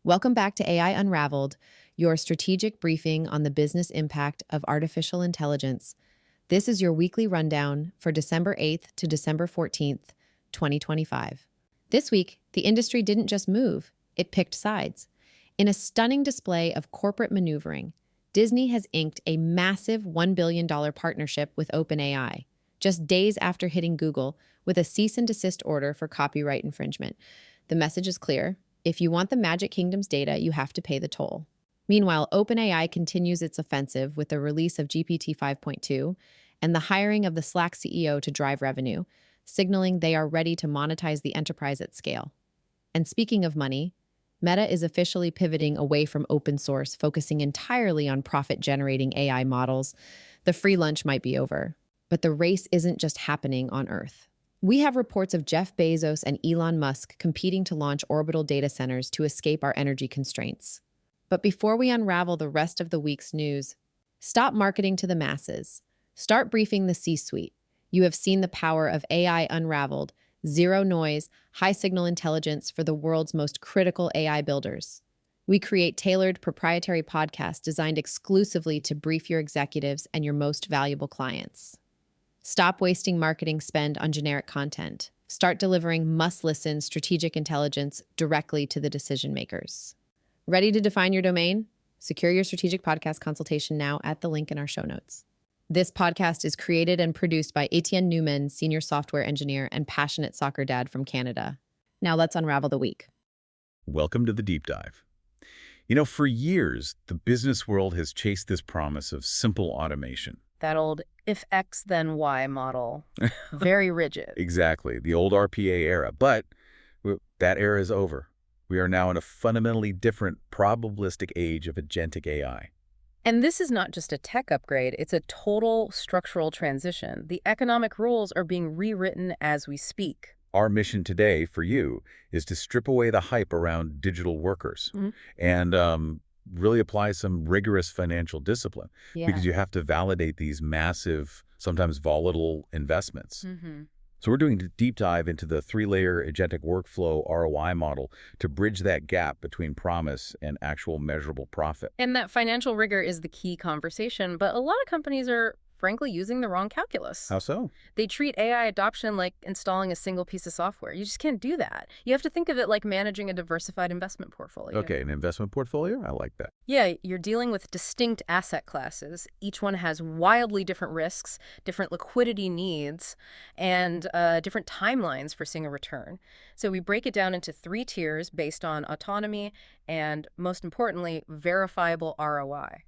Welcome back to AI Unraveled, your strategic briefing on the business impact of artificial intelligence. This is your weekly rundown for December 8th to December 14th, 2025. This week, the industry didn't just move, it picked sides. In a stunning display of corporate maneuvering, Disney has inked a massive $1 billion partnership with OpenAI, just days after hitting Google with a cease-and-desist order for copyright infringement. The message is clear. If you want the Magic Kingdom's data, you have to pay the toll. Meanwhile, OpenAI continues its offensive with the release of GPT-5.2 and the hiring of the Slack CEO to drive revenue, signaling they are ready to monetize the enterprise at scale. And speaking of money, Meta is officially pivoting away from open source, focusing entirely on profit-generating AI models. The free lunch might be over, but the race isn't just happening on Earth. We have reports of Jeff Bezos and Elon Musk competing to launch orbital data centers to escape our energy constraints. But before we unravel the rest of the week's news, stop marketing to the masses. Start briefing the C-suite. You have seen the power of AI Unraveled, zero noise, high signal intelligence for the world's most critical AI builders. We create tailored proprietary podcasts designed exclusively to brief your executives and your most valuable clients. Stop wasting marketing spend on generic content. Start delivering must-listen strategic intelligence directly to the decision makers. Ready to define your domain? Secure your strategic podcast consultation now at the link in our show notes. This podcast is created and produced by Etienne Noumen, senior software engineer and passionate soccer dad from Canada. Now let's unravel the week. Welcome to the deep dive. For years, the business world has chased this promise of simple automation. That old if X then Y model. Very rigid. Exactly, the old RPA era. But that era is over. We are now in a fundamentally different probabilistic age of agentic AI. And this is not just a tech upgrade, it's a total structural transition. The economic rules are being rewritten as we speak. Our mission today for you is to strip away the hype around digital workers and really apply some rigorous financial discipline because you have to validate these massive, sometimes volatile investments. So we're doing a deep dive into the three-layer agentic workflow ROI model to bridge that gap between promise and actual measurable profit. And that financial rigor is the key conversation, but a lot of companies are frankly using the wrong calculus. How so? They treat AI adoption like installing a single piece of software. You just can't do that. You have to think of it like managing a diversified investment portfolio. Okay, an investment portfolio? I like that. Yeah, you're dealing with distinct asset classes. Each one has wildly different risks, different liquidity needs, and different timelines for seeing a return. So we break it down into 3 tiers based on autonomy and, most importantly, verifiable ROI.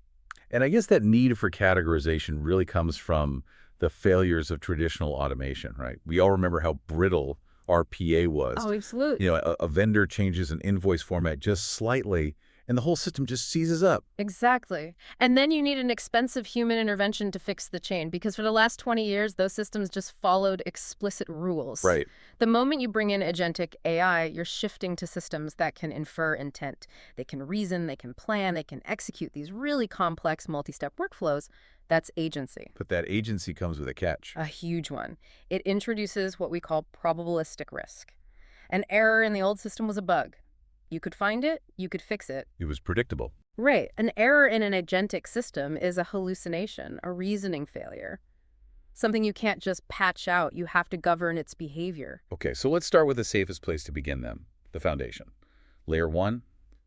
And I guess that need for categorization really comes from the failures of traditional automation, right? We all remember how brittle RPA was. Oh, absolutely. A vendor changes an invoice format just slightly, and the whole system just seizes up. Exactly. And then you need an expensive human intervention to fix the chain, because for the last 20 years, those systems just followed explicit rules. Right. The moment you bring in agentic AI, you're shifting to systems that can infer intent. They can reason, they can plan, they can execute these really complex multi-step workflows. That's agency. But that agency comes with a catch. A huge one. It introduces what we call probabilistic risk. An error in the old system was a bug. You could find it, you could fix it. It was predictable. Right. An error in an agentic system is a hallucination, a reasoning failure. Something you can't just patch out. You have to govern its behavior. Okay, so let's start with the safest place to begin then, the foundation. Layer 1,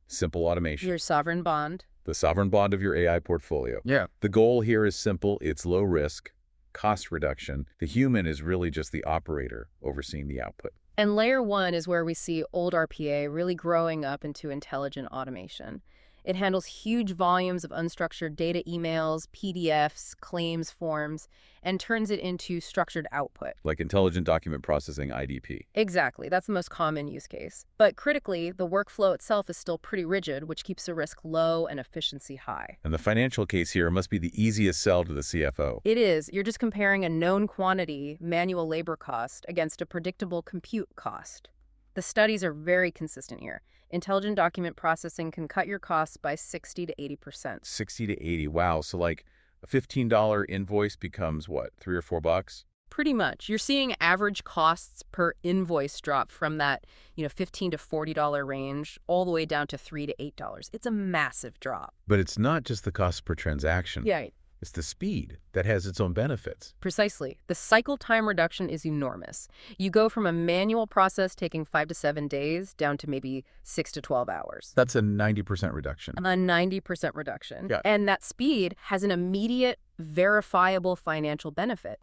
simple automation. Your sovereign bond. The sovereign bond of your AI portfolio. Yeah. The goal here is simple. It's low risk, cost reduction. The human is really just the operator overseeing the output. And layer 1 is where we see old RPA really growing up into intelligent automation. It handles huge volumes of unstructured data emails, PDFs, claims forms, and turns it into structured output. Like intelligent document processing, IDP. Exactly. That's the most common use case. But critically, the workflow itself is still pretty rigid, which keeps the risk low and efficiency high. And the financial case here must be the easiest sell to the CFO. It is. You're just comparing a known quantity, manual labor cost, against a predictable compute cost. The studies are very consistent here. Intelligent document processing can cut your costs by 60 to 80%. 60 to 80, wow. So like a $15 invoice becomes what, $3 or $4? Pretty much. You're seeing average costs per invoice drop from that, $15 to $40 range all the way down to $3 to $8. It's a massive drop. But it's not just the cost per transaction. Yeah, It's the speed that has its own benefits. precisely. The cycle time reduction is enormous. You go from a manual process taking 5 to 7 days down to maybe 6 to 12 hours. That's a 90% reduction. A 90% reduction. Yeah. And that speed has an immediate, verifiable financial benefit.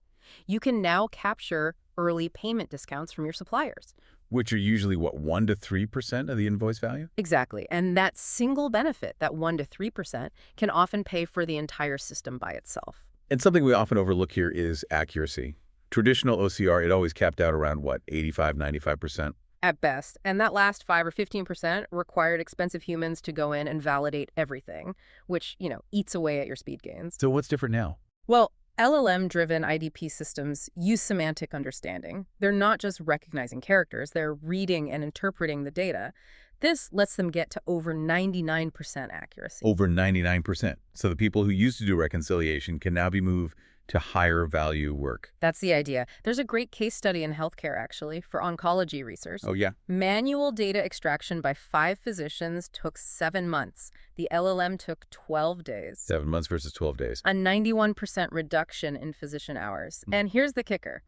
You can now capture early payment discounts from your suppliers. Which are usually, what, 1 to 3% of the invoice value? Exactly. And that single benefit, that 1 to 3%, can often pay for the entire system by itself. And something we often overlook here is accuracy. Traditional OCR, it always capped out around, what, 85, 95%? At best. And that last 5 or 15% required expensive humans to go in and validate everything, which, eats away at your speed gains. So what's different now? Well, LLM-driven IDP systems use semantic understanding. They're not just recognizing characters, they're reading and interpreting the data. This lets them get to over 99% accuracy. Over 99%. So the people who used to do reconciliation can now be moved to higher value work. That's the idea. There's a great case study in healthcare, actually, for oncology research. Oh, yeah? Manual data extraction by 5 physicians took 7 months. The LLM took 12 days. 7 months versus 12 days. A 91% reduction in physician hours. And here's the kicker.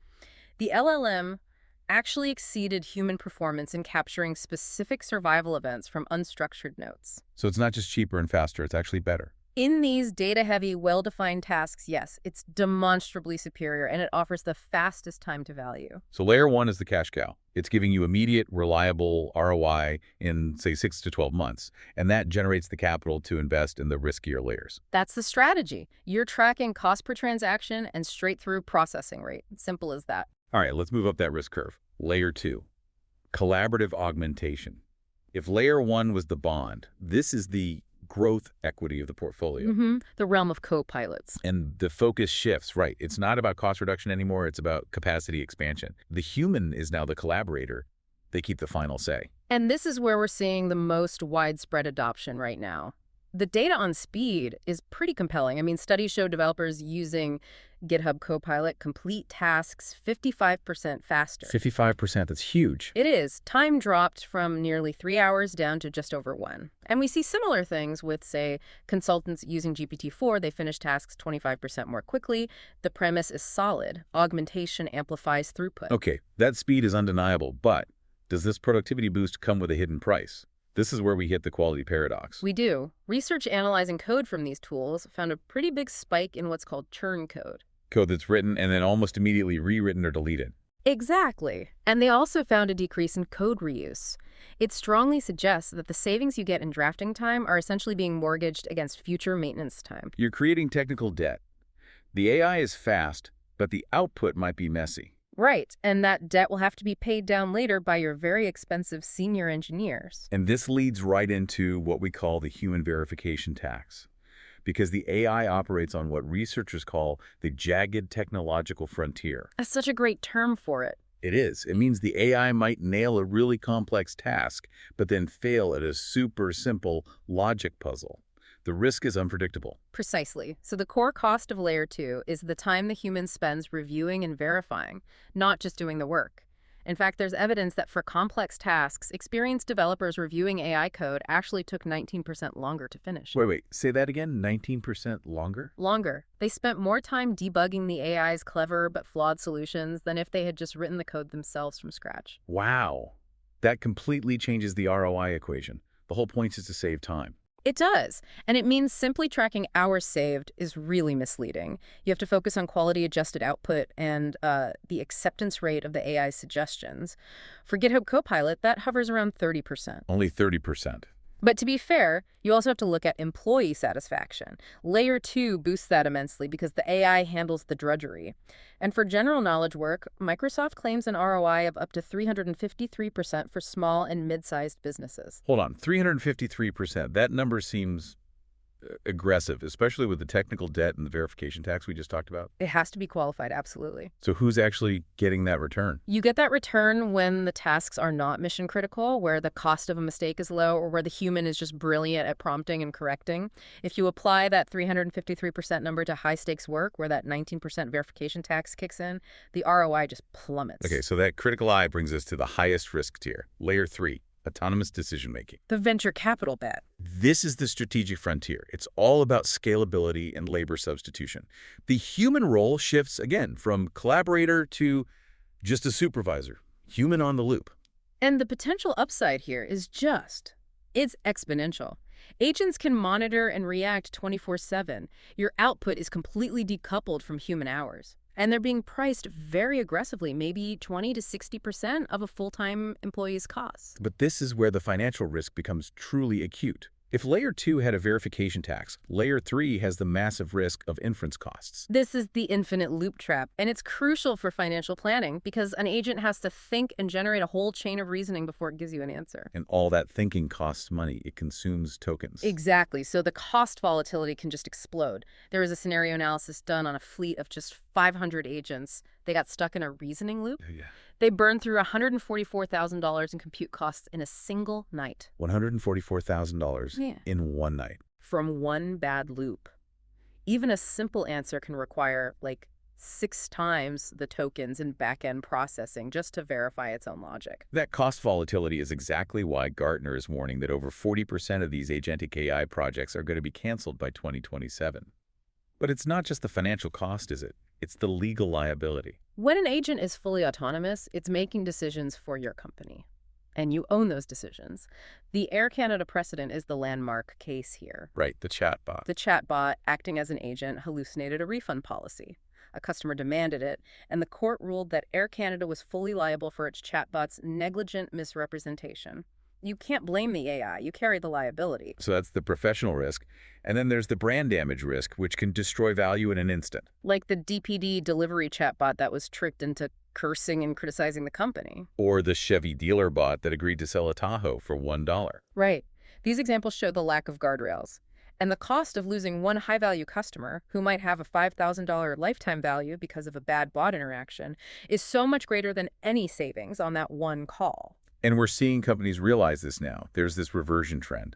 The LLM actually exceeded human performance in capturing specific survival events from unstructured notes. So it's not just cheaper and faster, it's actually better. In these data-heavy, well-defined tasks, yes, it's demonstrably superior, and it offers the fastest time to value. So layer 1 is the cash cow. It's giving you immediate, reliable ROI in, say, 6 to 12 months. And that generates the capital to invest in the riskier layers. That's the strategy. You're tracking cost per transaction and straight-through processing rate. Simple as that. All right, let's move up that risk curve. Layer 2, collaborative augmentation. If layer 1 was the bond, this is the growth equity of the portfolio. The realm of co-pilots. And the focus shifts, right? It's not about cost reduction anymore. It's about capacity expansion. The human is now the collaborator. They keep the final say. And this is where we're seeing the most widespread adoption right now. The data on speed is pretty compelling. I mean, studies show developers using GitHub Copilot complete tasks 55% faster. 55%, that's huge. It is. Time dropped from nearly 3 hours down to just over 1. And we see similar things with, say, consultants using GPT-4. They finish tasks 25% more quickly. The premise is solid. Augmentation amplifies throughput. Okay, that speed is undeniable, but does this productivity boost come with a hidden price? This is where we hit the quality paradox. We do. Research analyzing code from these tools found a pretty big spike in what's called churn code. Code that's written and then almost immediately rewritten or deleted. Exactly. And they also found a decrease in code reuse. It strongly suggests that the savings you get in drafting time are essentially being mortgaged against future maintenance time. You're creating technical debt. The AI is fast, but the output might be messy. Right, and that debt will have to be paid down later by your very expensive senior engineers. And this leads right into what we call the human verification tax. Because the AI operates on what researchers call the jagged technological frontier. That's such a great term for it. It is. It means the AI might nail a really complex task, but then fail at a super simple logic puzzle. The risk is unpredictable. Precisely. So the core cost of Layer 2 is the time the human spends reviewing and verifying, not just doing the work. In fact, there's evidence that for complex tasks, experienced developers reviewing AI code actually took 19% longer to finish. Wait, say that again? 19% longer? Longer. They spent more time debugging the AI's clever but flawed solutions than if they had just written the code themselves from scratch. Wow. That completely changes the ROI equation. The whole point is to save time. It does. And it means simply tracking hours saved is really misleading. You have to focus on quality-adjusted output and the acceptance rate of the AI's suggestions. For GitHub Copilot, that hovers around 30%. Only 30%. But to be fair, you also have to look at employee satisfaction. Layer 2 boosts that immensely because the AI handles the drudgery. And for general knowledge work, Microsoft claims an ROI of up to 353% for small and mid-sized businesses. Hold on, 353%. That number seems aggressive, especially with the technical debt and the verification tax we just talked about? It has to be qualified, absolutely. So who's actually getting that return? You get that return when the tasks are not mission critical, where the cost of a mistake is low, or where the human is just brilliant at prompting and correcting. If you apply that 353% number to high stakes work, where that 19% verification tax kicks in, the ROI just plummets. Okay, so that critical eye brings us to the highest risk tier, layer 3, autonomous decision-making. The venture capital bet. This is the strategic frontier. It's all about scalability and labor substitution. The human role shifts, again, from collaborator to just a supervisor, human on the loop. And the potential upside here is it's exponential. Agents can monitor and react 24/7. Your output is completely decoupled from human hours. And they're being priced very aggressively, maybe 20 to 60% of a full-time employee's costs. But this is where the financial risk becomes truly acute. If Layer 2 had a verification tax, Layer 3 has the massive risk of inference costs. This is the infinite loop trap, and it's crucial for financial planning because an agent has to think and generate a whole chain of reasoning before it gives you an answer. And all that thinking costs money. It consumes tokens. Exactly. So the cost volatility can just explode. There was a scenario analysis done on a fleet of just 500 agents. They got stuck in a reasoning loop. Yeah. They burned through $144,000 in compute costs in a single night. $144,000 in one night. From one bad loop. Even a simple answer can require, like, 6 times the tokens in back-end processing just to verify its own logic. That cost volatility is exactly why Gartner is warning that over 40% of these agentic AI projects are going to be canceled by 2027. But it's not just the financial cost, is it? It's the legal liability. When an agent is fully autonomous, it's making decisions for your company. And you own those decisions. The Air Canada precedent is the landmark case here. Right, the chatbot. The chatbot, acting as an agent, hallucinated a refund policy. A customer demanded it, and the court ruled that Air Canada was fully liable for its chatbot's negligent misrepresentation. You can't blame the AI. You carry the liability. So that's the professional risk. And then there's the brand damage risk, which can destroy value in an instant. Like the DPD delivery chatbot that was tricked into cursing and criticizing the company. Or the Chevy dealer bot that agreed to sell a Tahoe for $1. Right. These examples show the lack of guardrails. And the cost of losing one high-value customer, who might have a $5,000 lifetime value because of a bad bot interaction, is so much greater than any savings on that one call. And we're seeing companies realize this now. There's this reversion trend.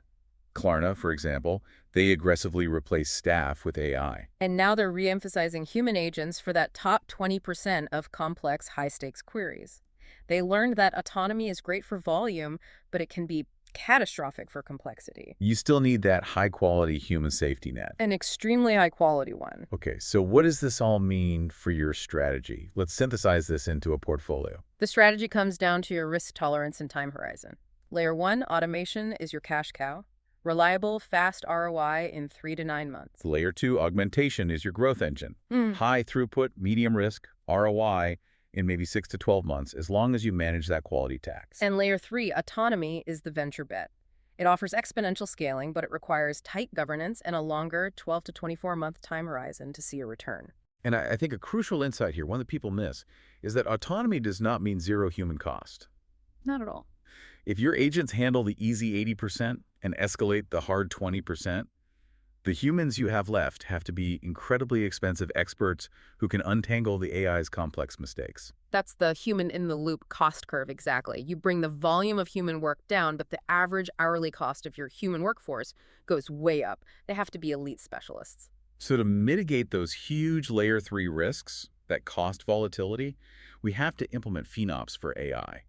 Klarna, for example, they aggressively replace staff with AI. And now they're re-emphasizing human agents for that top 20% of complex, high-stakes queries. They learned that autonomy is great for volume, but it can be catastrophic for complexity. You still need that high-quality human safety net. An extremely high-quality one. Okay, so what does this all mean for your strategy? Let's synthesize this into a portfolio. The strategy comes down to your risk tolerance and time horizon. Layer 1, automation, is your cash cow. Reliable, fast ROI in 3 to 9 months. Layer 2, augmentation, is your growth engine. High throughput, medium risk, ROI in maybe 6 to 12 months, as long as you manage that quality tax. And Layer 3, autonomy, is the venture bet. It offers exponential scaling, but it requires tight governance and a longer 12 to 24-month time horizon to see a return. And I think a crucial insight here, one that people miss, is that autonomy does not mean zero human cost. Not at all. If your agents handle the easy 80% and escalate the hard 20%, the humans you have left have to be incredibly expensive experts who can untangle the AI's complex mistakes. That's the human-in-the-loop cost curve, exactly. You bring the volume of human work down, but the average hourly cost of your human workforce goes way up. They have to be elite specialists. So to mitigate those huge Layer 3 risks, that cost volatility, we have to implement FinOps for AI.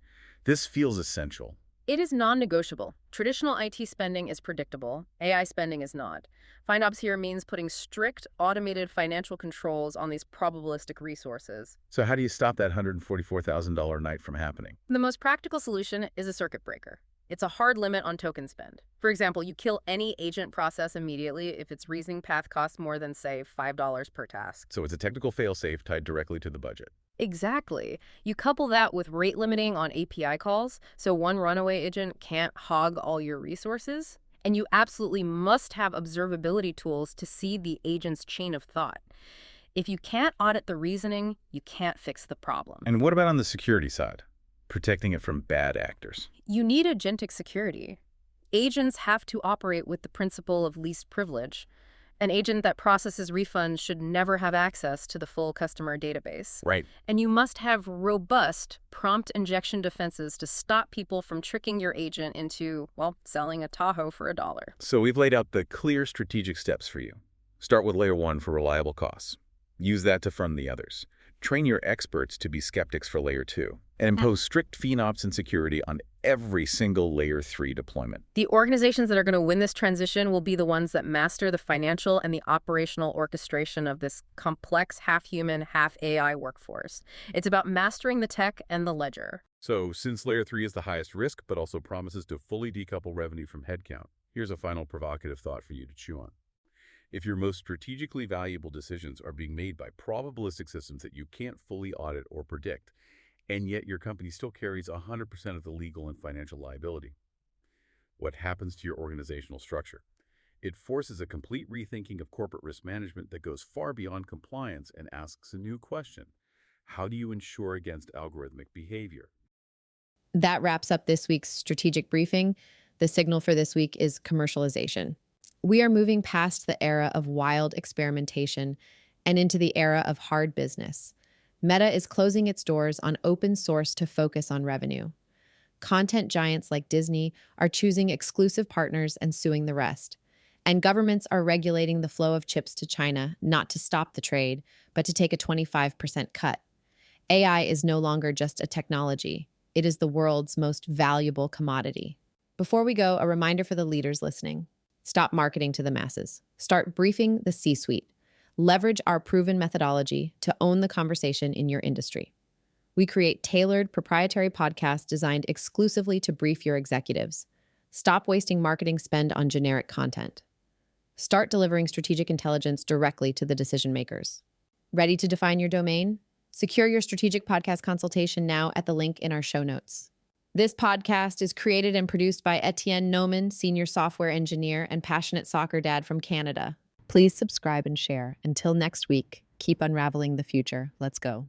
This feels essential. It is non-negotiable. Traditional IT spending is predictable. AI spending is not. FinOps here means putting strict, automated financial controls on these probabilistic resources. So how do you stop that $144,000 night from happening? The most practical solution is a circuit breaker. It's a hard limit on token spend. For example, you kill any agent process immediately if its reasoning path costs more than, say, $5 per task. So it's a technical fail-safe tied directly to the budget. Exactly. You couple that with rate limiting on API calls, so one runaway agent can't hog all your resources. And you absolutely must have observability tools to see the agent's chain of thought. If you can't audit the reasoning, you can't fix the problem. And what about on the security side? Protecting it from bad actors. You need agentic security. Agents have to operate with the principle of least privilege. An agent that processes refunds should never have access to the full customer database. Right. And you must have robust prompt injection defenses to stop people from tricking your agent into, well, selling a Tahoe for $1. So we've laid out the clear strategic steps for you. Start with layer 1 for reliable costs. Use that to fund the others. Train your experts to be skeptics for layer 2. And impose strict FinOps and security on every single layer 3 deployment. The organizations that are going to win this transition will be the ones that master the financial and the operational orchestration of this complex half-human, half-AI workforce. It's about mastering the tech and the ledger. So since layer 3 is the highest risk, but also promises to fully decouple revenue from headcount, here's a final provocative thought for you to chew on. If your most strategically valuable decisions are being made by probabilistic systems that you can't fully audit or predict, and yet your company still carries 100% of the legal and financial liability, what happens to your organizational structure? It forces a complete rethinking of corporate risk management that goes far beyond compliance and asks a new question. How do you ensure against algorithmic behavior? That wraps up this week's strategic briefing. The signal for this week is commercialization. We are moving past the era of wild experimentation and into the era of hard business. Meta is closing its doors on open source to focus on revenue. Content giants like Disney are choosing exclusive partners and suing the rest. And governments are regulating the flow of chips to China, not to stop the trade, but to take a 25% cut. AI is no longer just a technology. It is the world's most valuable commodity. Before we go, a reminder for the leaders listening. Stop marketing to the masses. Start briefing the C-suite. Leverage our proven methodology to own the conversation in your industry. We create tailored, proprietary podcasts designed exclusively to brief your executives. Stop wasting marketing spend on generic content. Start delivering strategic intelligence directly to the decision makers. Ready to define your domain? Secure your strategic podcast consultation now at the link in our show notes. This podcast is created and produced by Etienne, Noumen, senior software engineer and passionate soccer dad from Canada. Please subscribe and share. Until next week, keep unraveling the future. Let's go.